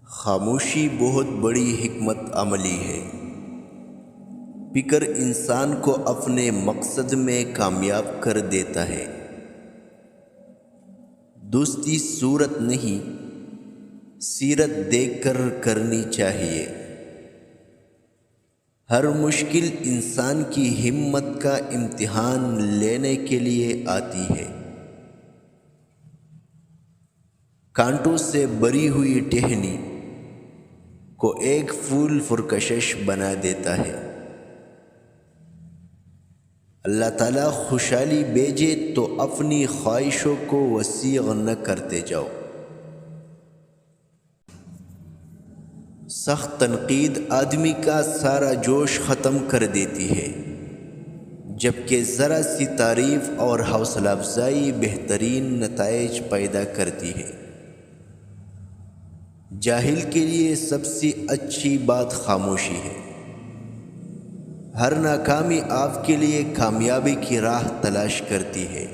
خاموشی بہت بڑی حکمت عملی ہے۔ فکر انسان کو اپنے مقصد میں کامیاب کر دیتا ہے۔ دوستی صورت نہیں، سیرت دیکھ کر کرنی چاہیے۔ ہر مشکل انسان کی ہمت کا امتحان لینے کے لیے آتی ہے۔ کانٹوں سے بھری ہوئی ٹہنی کو ایک پھول پرکشش بنا دیتا ہے۔ اللہ تعالیٰ خوشحالی بھیجے تو اپنی خواہشوں کو وسیع نہ کرتے جاؤ۔ سخت تنقید آدمی کا سارا جوش ختم کر دیتی ہے، جبکہ ذرا سی تعریف اور حوصلہ افزائی بہترین نتائج پیدا کرتی ہے۔ جاہل کے لیے سب سے اچھی بات خاموشی ہے۔ ہر ناکامی آپ کے لیے کامیابی کی راہ تلاش کرتی ہے۔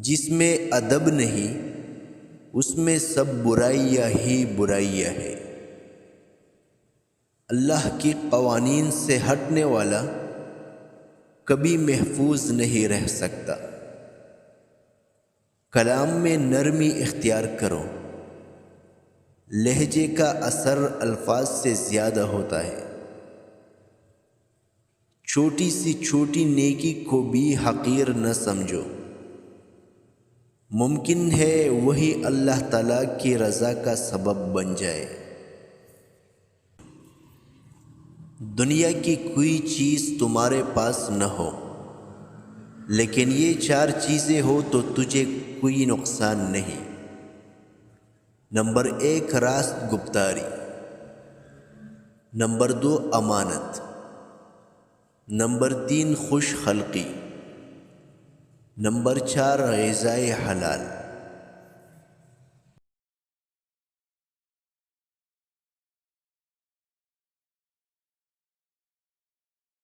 جس میں ادب نہیں، اس میں سب برائیاں ہی برائیاں ہیں۔ اللہ کے قوانین سے ہٹنے والا کبھی محفوظ نہیں رہ سکتا۔ کلام میں نرمی اختیار کرو، لہجے کا اثر الفاظ سے زیادہ ہوتا ہے۔ چھوٹی سی چھوٹی نیکی کو بھی حقیر نہ سمجھو، ممکن ہے وہی اللہ تعالیٰ کی رضا کا سبب بن جائے۔ دنیا کی کوئی چیز تمہارے پاس نہ ہو، لیکن یہ 4 چیزیں ہو تو تجھے کوئی نقصان نہیں۔ نمبر 1 راست گفتاری، نمبر 2 امانت، نمبر 3 خوش خلقی، نمبر 4 غذائے حلال۔